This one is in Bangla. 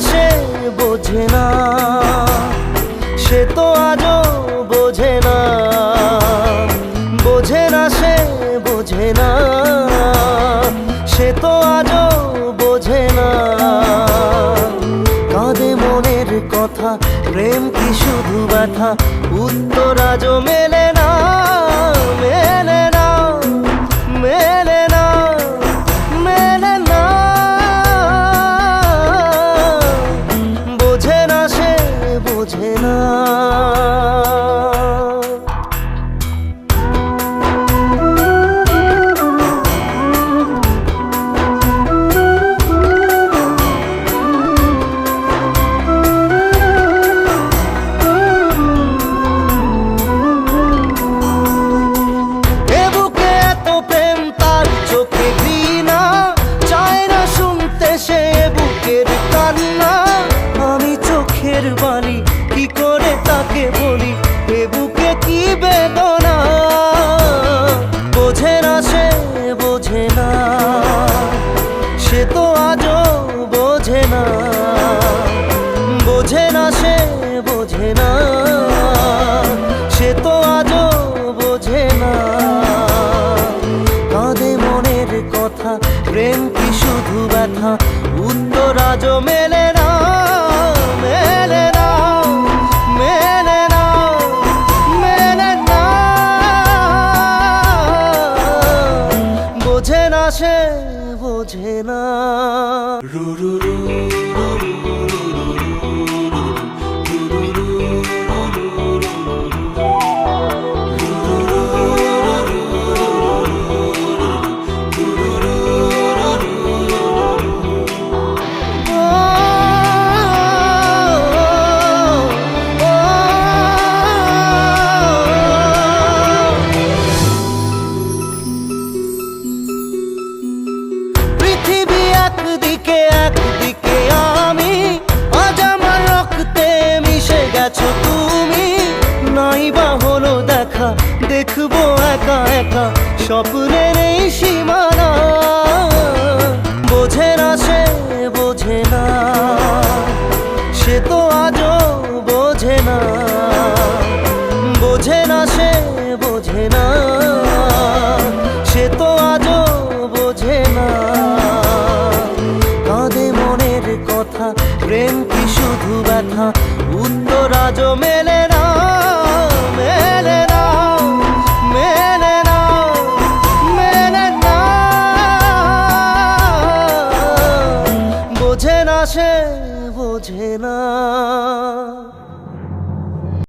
সে বোঝে না, সে তো আজও বোঝে না, বোঝে না সে বোঝে না, সে তো আজও বোঝে না। কাঁদে মনের কথা, প্রেম কি শুধু ব্যথা, উত্তর আজও মেলে না, মেলে না, মেলে না, মেলে না। বোঝে না সে বোঝে না। বাণী কি করে তাকে বলি, এ বুকে কি বেদনা। বোঝে না সে বোঝে না, সে তো আজও বোঝে না, বোঝে না সে বোঝে না, সে তো আজও বোঝে না। কাঁদে মনের কথা, প্রেম কি শুধু ব্যথা, উত্তর আজও মেলে না, মেলে না, মেলে না, মেলে না। বোঝে না সে বোঝে না। একদিকে একদিকে আমি, আজ আমার রক্তে মিশে গেছো তুমি। নাই বা হলো দেখা, দেখবো একা একা স্বপ্নের এই সীমানা। বোঝে না সে বোঝে না, সে তো আজও বোঝে না, বোঝে না সে বোঝে না, সে তো আজও বোঝে না। কথা, প্রেম কি শুধু ব্যথা, উত্তর আজও মেলে না, মেলে না, মেলে না, মেলে না। বোঝে না সে বোঝে না।